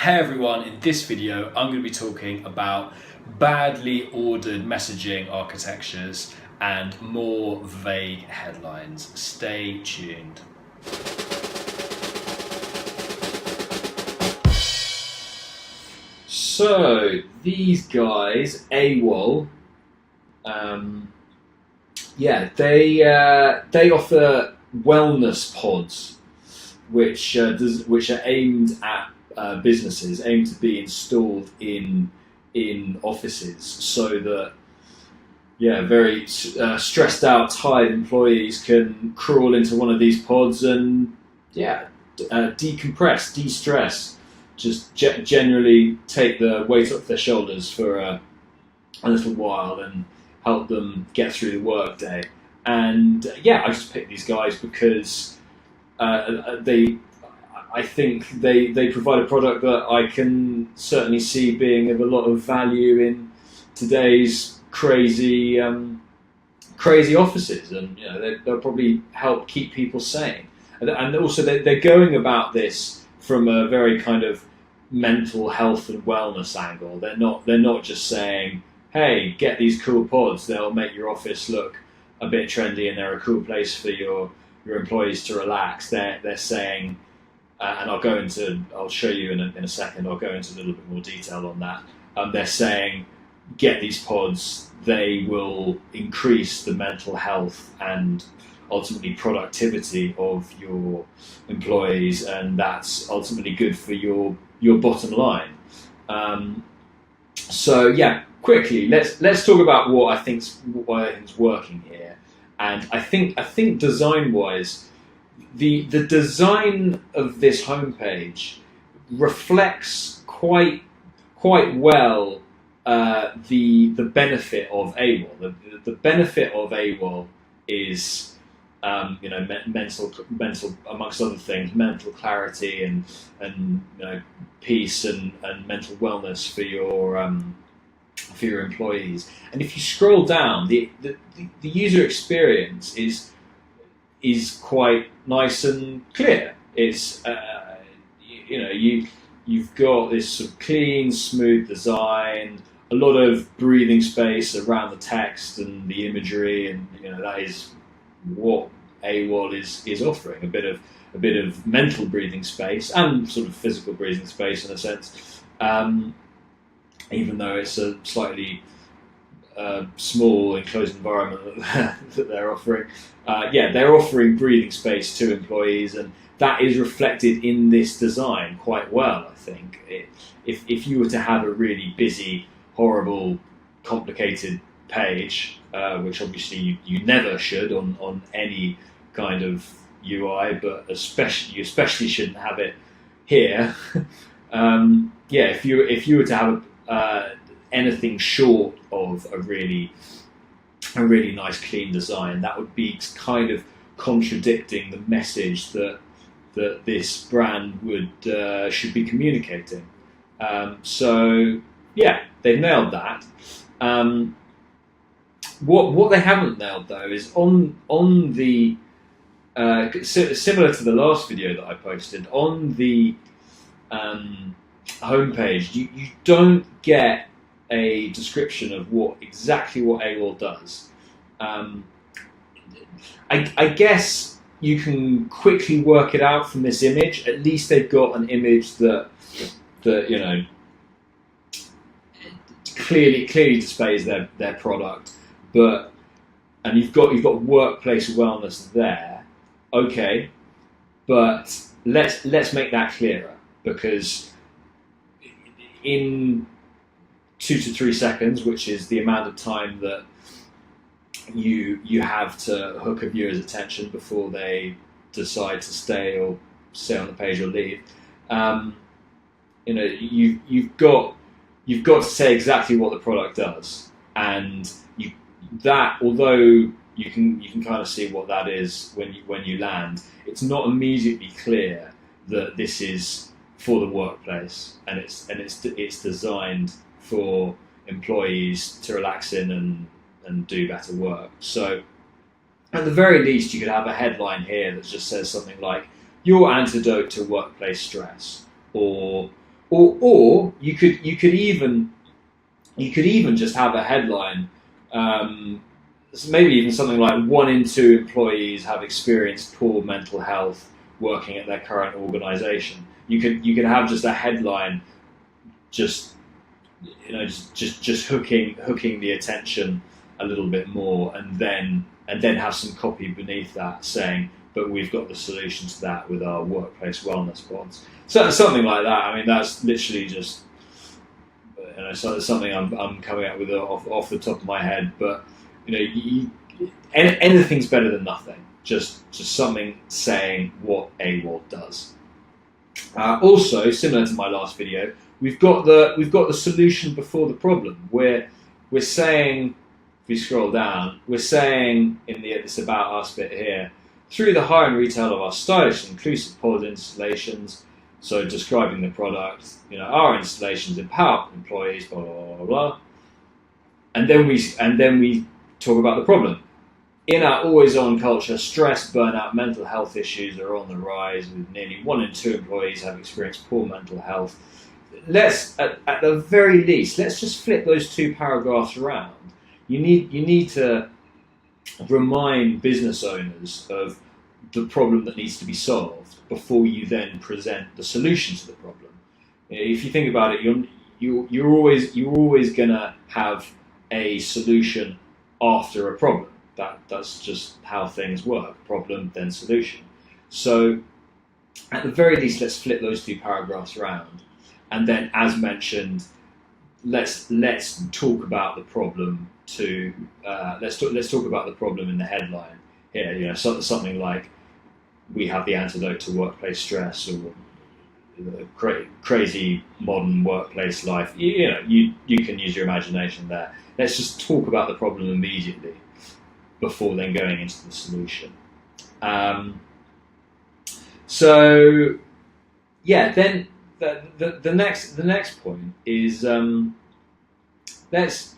Hey everyone, in this video I'm going to be talking about badly ordered messaging architectures and more vague headlines. Stay tuned. So these guys, AWOL, they offer wellness pods, which are aimed at businesses, aimed to be installed in offices, so that very stressed out, tired employees can crawl into one of these pods and decompress, de-stress, just generally take the weight off their shoulders for a little while and help them get through the workday. And I just picked these guys because I think they provide a product that I can certainly see being of a lot of value in today's crazy offices, and they'll probably help keep people sane. And also they're going about this from a very kind of mental health and wellness angle. They're not just saying, hey, get these cool pods, they'll make your office look a bit trendy and they're a cool place for your employees to relax. They're saying, and I'll show you in a second, I'll go into a little bit more detail on that. They're saying, get these pods, they will increase the mental health and ultimately productivity of your employees, and that's ultimately good for your bottom line. Quickly, let's talk about what I think's working here. And I think design-wise, the design of this homepage reflects quite well the benefit of AWOL. The benefit of AWOL is mental, amongst other things, mental clarity and peace and mental wellness for your employees. And if you scroll down, the user experience is quite nice and clear. It's you've got this sort of clean, smooth design, a lot of breathing space around the text and the imagery, and that is what AWOL is offering, a bit of mental breathing space and sort of physical breathing space in a sense, even though it's a slightly small enclosed environment that they're offering. They're offering breathing space to employees, and that is reflected in this design quite well, I think. If you were to have a really busy, horrible, complicated page, which obviously you never should on any kind of UI, but you especially shouldn't have it here. If you were to have anything short of a really nice, clean design, that would be kind of contradicting the message that this brand should be communicating. They've nailed that. What they haven't nailed, though, is on the similar to the last video that I posted, on the homepage, you don't get a description of exactly what AWOL does. I guess you can quickly work it out from this image. At least they've got an image that clearly displays their product, and you've got workplace wellness there. Okay, but let's make that clearer, because in 2 to 3 seconds, which is the amount of time that you have to hook a viewer's attention before they decide to stay on the page or leave, you've got to say exactly what the product does, and although you can kind of see what that is when you land, it's not immediately clear that this is for the workplace, and it's designed for employees to relax in and do better work. So at the very least, you could have a headline here that just says something like, your antidote to workplace stress, or or you could even just have a headline, maybe even something like 1 in 2 employees have experienced poor mental health working at their current organisation. You could have just a headline, just hooking the attention a little bit more, and then have some copy beneath that saying, but we've got the solution to that with our workplace wellness pods. So something like that. I mean, that's literally just something I'm coming up with off the top of my head. But anything's better than nothing. Just something saying what AWOL does. Also, similar to my last video, we've got the solution before the problem. We're saying, if we scroll down, we're saying in this About Us bit here, through the hire and retail of our stylish and inclusive pod installations, so describing the product, our installations empower employees, blah blah blah blah, and then we talk about the problem. In our always-on culture, stress, burnout, mental health issues are on the rise, with nearly 1 in 2 employees have experienced poor mental health. Let's, at the very least, let's just flip those 2 paragraphs around. You need to remind business owners of the problem that needs to be solved before you then present the solution to the problem. If you think about it, you're always gonna have a solution after a problem. That's just how things work. Problem, then solution. So at the very least, let's flip those 2 paragraphs around, and then, as mentioned, let's talk about the problem let's talk about the problem in the headline here. Something like, we have the antidote to workplace stress, or crazy modern workplace life. You can use your imagination there. Let's just talk about the problem immediately before then going into the solution. So yeah, then the next point is let's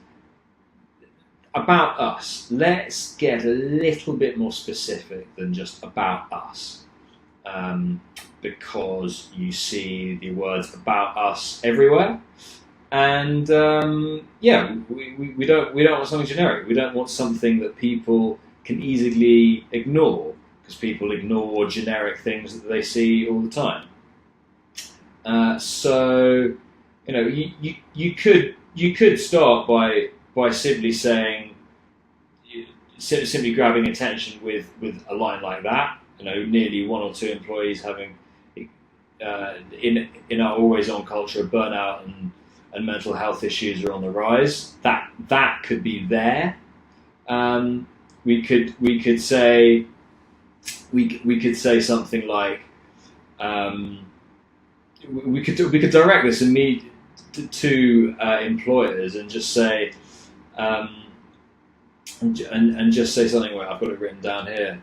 about us. Let's get a little bit more specific than just about us, because you see the words about us everywhere, and we don't want something generic. We don't want something that people can easily ignore, because people ignore generic things that they see all the time. So you could start by simply saying, simply grabbing attention with a line like that. Nearly 1 or 2 employees having in our always-on culture, burnout and mental health issues are on the rise. That could be there. We could say something like, we could direct this immediately to employers and just say, and just say something. Where I've got it written down here.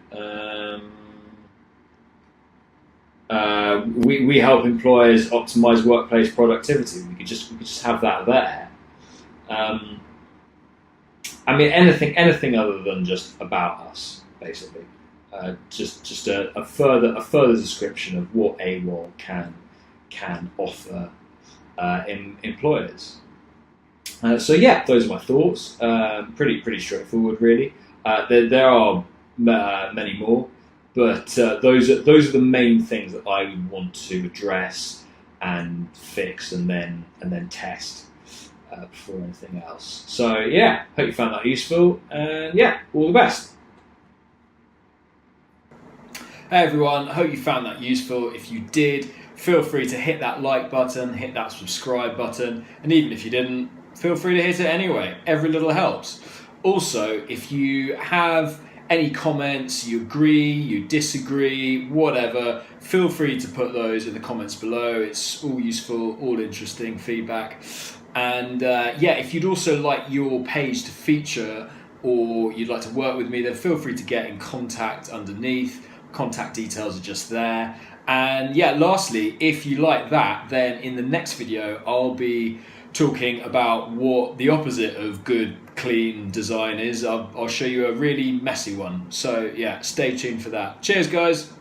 We help employers optimize workplace productivity. We could just have that there. I mean, anything other than just about us, basically. Just a further description of what AWOL can offer employers. So yeah, those are my thoughts. Pretty straightforward, really. There are many more, but those are the main things that I would want to address and fix, and then test before anything else. So yeah, hope you found that useful, and yeah, all the best. Hey everyone, hope you found that useful. If you did, feel free to hit that like button, hit that subscribe button, and even if you didn't, feel free to hit it anyway. Every little helps. Also, if you have any comments, you agree, you disagree, whatever, feel free to put those in the comments below. It's all useful, all interesting feedback. And if you'd also like your page to feature, or you'd like to work with me, then feel free to get in contact underneath. Contact details are just there. And yeah, lastly, if you like that, then in the next video, I'll be talking about what the opposite of good, clean design is. I'll show you a really messy one. So yeah, stay tuned for that. Cheers, guys.